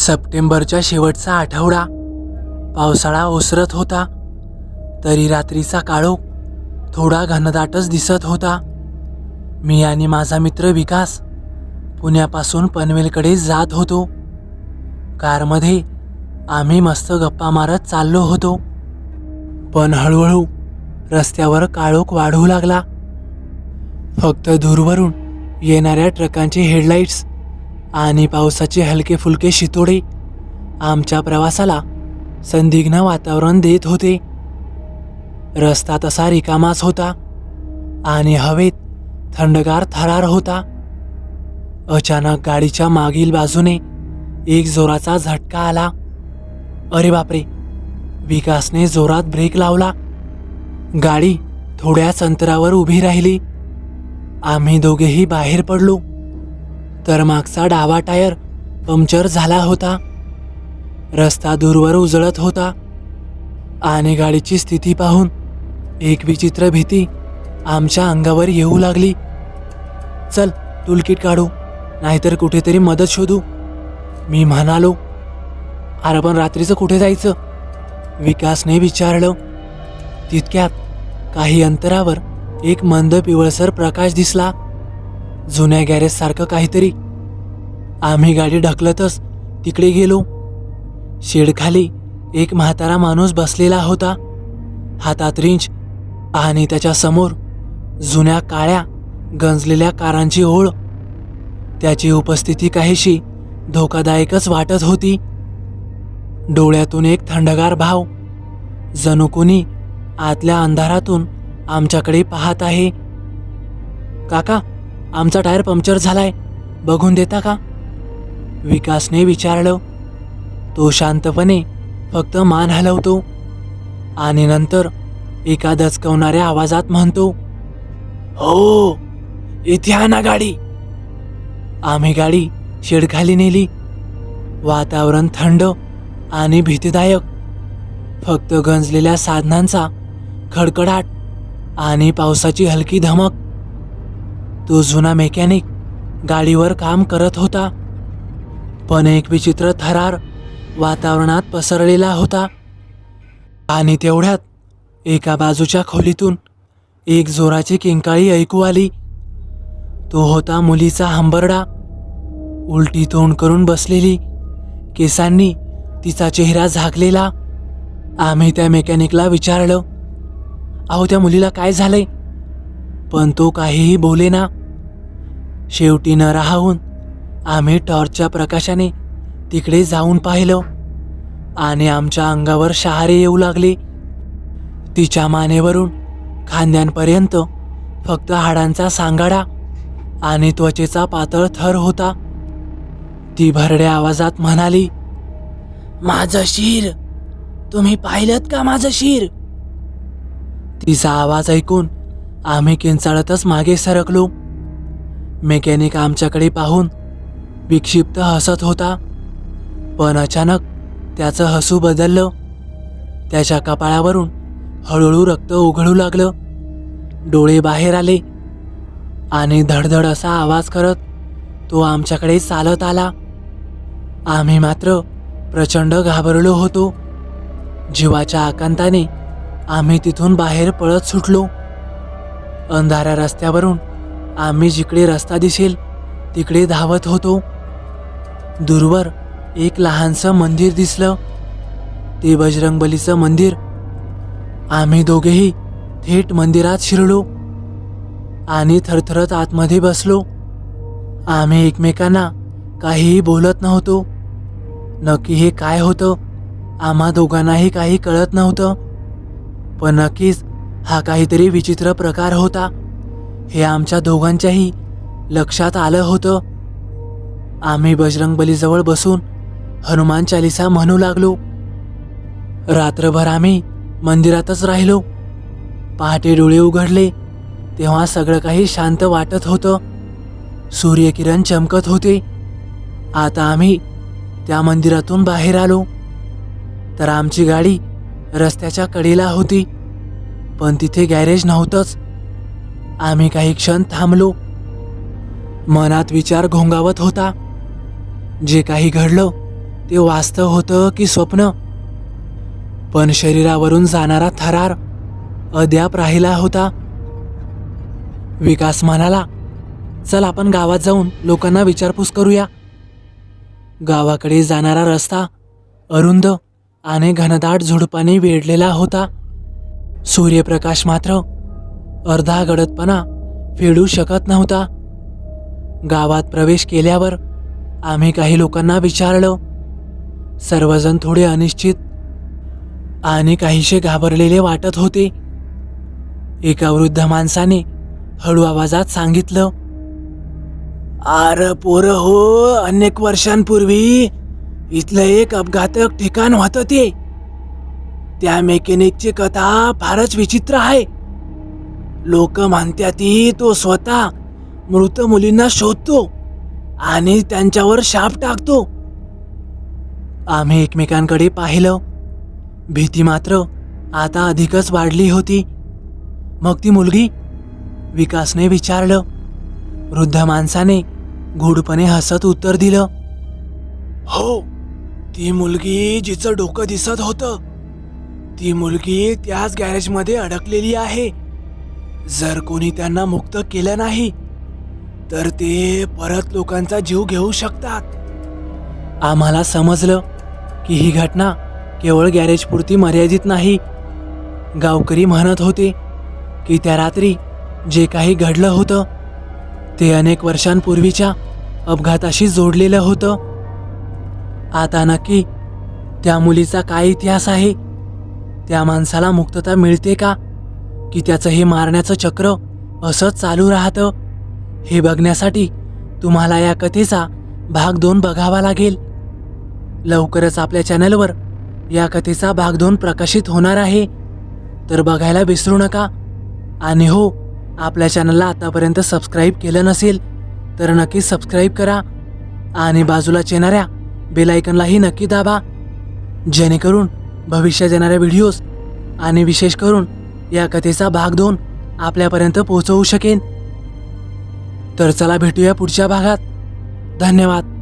सप्टेंबरच्या शेवटचा आठवडा. पावसाळा ओसरत होता, तरी रात्रीचा काळोख थोडा घनदाटच दिसत होता. मी आणि माझा मित्र विकास पुण्यापासून पनवेलकडे जात होतो. कारमध्ये आम्ही मस्त गप्पा मारत चाललो होतो. पण हळूहळू रस्त्यावर काळोख वाढू लागला. फक्त दूरवरून येणाऱ्या ट्रकांचे हेडलाईट्स आणि पावसाचे हलके फुलके शितोडे आमच्या प्रवासाला संदिग्ध वातावरण देत होते. रस्ता तसा रिकामाच होता आणि हवेत थंडगार थरार होता. अचानक गाडीच्या मागील बाजूने एक जोराचा झटका आला. अरे बापरे! विकासने जोरात ब्रेक लावला. गाडी थोड्याच अंतरावर उभी राहिली. आम्ही दोघेही बाहेर पडलो, तर मागचा डावा टायर पंक्चर झाला होता. रस्ता दूरवर उजळत होता आणि गाडीची स्थिती पाहून एक विचित्र भीती आमच्या अंगावर येऊ लागली. चल टूलकिट काढू, नाहीतर कुठेतरी मदत शोधू, मी म्हणालो. अरे पण रात्रीचं कुठे जायचं? विकासने विचारलं. तितक्यात काही अंतरावर एक मंद पिवळसर प्रकाश दिसला, जुन्या गॅरेजसारखं काहीतरी. आम्ही गाडी ढकलतच तिकडे गेलो. शेडखाली एक म्हातारा माणूस बसलेला होता, हातात रिंच आणि त्याच्या समोर जुन्या काळ्या गंजलेल्या कारांची ओळ. त्याची उपस्थिती काहीशी धोकादायकच वाटत होती. डोळ्यातून एक थंडगार भाव, जणू कोणी आतल्या अंधारातून आमच्याकडे पाहत आहे. काका, आमचा टायर पंक्चर झालाय, बघून देता का? विकासने विचारलं. तो शांतपणे फक्त मान हलवतो आणि नंतर एका दचकवणाऱ्या आवाजात म्हणतो, हो, इथे आणा गाडी. आम्ही गाडी शेडखाली नेली. वातावरण थंड आणि भीतीदायक. फक्त गंजलेल्या साधनांचा खडखडाट आणि पावसाची हलकी धमक. तो जुना मेकॅनिक गाडीवर काम करत होता, पण एक विचित्र थरार वातावरणात पसरलेला होता. आणि तेवढ्यात एका बाजूच्या खोलीतून एक जोराची किंकाळी ऐकू आली. तो होता मुलीचा हंबरडा. उलटी तोंड करून बसलेली, केसांनी तिचा चेहरा झाकलेला. आम्ही त्या मेकॅनिकला विचारलं, अहो त्या मुलीला काय झालंय? पण तो काहीही बोलेना. शेवटी न राहून आम्ही टॉर्चच्या प्रकाशाने तिकडे जाऊन पाहिलं आणि आमच्या अंगावर शहारे येऊ लागले. तिच्या मानेवरून खांद्यांपर्यंत फक्त हाडांचा सांगाडा आणि त्वचेचा पातळ थर होता. ती भरड्या आवाजात म्हणाली, माझं शिर, तुम्ही पाहिलंत का माझं शिर? तिचा आवाज ऐकून आम्ही किंचाळतच मागे सरकलो. मेकॅनिक आमच्याकडे पाहून विक्षिप्त हसत होता, पण अचानक त्याचं हसू बदललं. त्याच्या कपाळावरून हळूहळू रक्त ओघळू लागलं. डोळे बाहेर आले आणि धडधड असा आवाज करत तो आमच्याकडे चालत आला. आम्ही मात्र प्रचंड घाबरलो होतो. जीवाच्या आकांताने आम्ही तिथून बाहेर पळत सुटलो. अंधाऱ्या रस्त्यावरून आम्ही जिकडे रस्ता दिसेल तिकडे धावत होतो. दूरवर एक लहानसं मंदिर दिसलं. ते बजरंगबलीचं मंदिर. आम्ही दोघेही थेट मंदिरात शिरलो आणि थरथरत आतमध्ये बसलो. आम्ही एकमेकांना काहीही बोलत नव्हतो. नक्की हे काय होतं आम्हा दोघांनाही काही कळत नव्हतं, पण नक्कीच हा काहीतरी विचित्र प्रकार होता हे आमच्या दोघांच्याही लक्षात आलं होतं. आम्ही बजरंगबलीजवळ बसून हनुमान चालिसा म्हणू लागलो. रात्रभर आम्ही मंदिरातच राहिलो. पहाटे डोळे उघडले तेव्हा सगळं काही शांत वाटत होतं. सूर्यकिरण चमकत होते. आता आम्ही त्या मंदिरातून बाहेर आलो, तर आमची गाडी रस्त्याच्या कडेला होती, पण तिथे गॅरेज नव्हतंच. आम्ही काही क्षण थांबलो. मनात विचार घोंगावत होता. जे काही घडलं ते वास्तव होतं की स्वप्न. पण शरीरावरून जाणारा थरार अद्याप राहिला होता. विकास म्हणाला, चल आपण गावात जाऊन लोकांना विचारपूस करूया. गावाकडे जाणारा रस्ता अरुंद आणि घनदाट झुडपाने वेढलेला होता. सूर्यप्रकाश मात्र अर्धा गडदपणा फेडू शकत नव्हता. गावात प्रवेश केल्यावर आम्ही काही लोकांना विचारलं. सर्वजण थोडे अनिश्चित आणि काहीसे घाबरलेले वाटत होते. एका वृद्ध माणसाने हळू आवाजात सांगितलं, अरे पोरं हो, अनेक वर्षांपूर्वी इथलं एक अपघातक ठिकाण होतं ते. त्या मेकॅनिकची कथा फारच विचित्र आहे. लोक म्हणतात तो स्वतः मृत मुलींना शोधतो आणि त्यांच्यावर शाप टाकतो. आम्ही एकमेकांकडे पाहिलं. भीती मात्र आता अधिकच वाढली होती. मग ती मुलगी? विकासने विचारलं. वृद्ध माणसाने गूढपणे हसत उत्तर दिलं, हो, ती मुलगी जिचं डोकं दिसत होतं, ती मुलगी त्याच गॅरेजमध्ये अडकलेली आहे. जर कोणी त्यांना मुक्त केलं नाही तर ते परत लोकांचा जीव घेऊ शकतात. आम्हाला समजलं की ही घटना केवळ गॅरेजपुरती मर्यादित नाही. गावकरी म्हणत होते की त्या रात्री जे काही घडलं होतं ते अनेक वर्षांपूर्वीच्या अपघाताशी जोडलेलं होतं. आता नक्की त्या मुलीचा काय इतिहास आहे? त्या माणसाला मुक्तता मिळते का, की त्याचं हे मारण्याचं चक्र असंच चालू राहतं? हे बघण्यासाठी तुम्हाला या कथेचा भाग 2 बघावा लागेल. लवकरच आपल्या चॅनलवर या कथेचा भाग 2 प्रकाशित होणार आहे, तर बघायला विसरू नका. आणि हो, आपल्या चॅनलला आतापर्यंत सबस्क्राईब केलं नसेल तर नक्की सबस्क्राईब करा आणि बाजूला येणाऱ्या बेल आयकॉनलाही नक्की दाबा, जेणेकरून भविष्यात येणाऱ्या व्हिडिओज आणि विशेष करून या कथेचा भाग 2 आपल्यापर्यंत पोहोचवू शकेन. तर चला भेटूया पुढच्या भागात. धन्यवाद.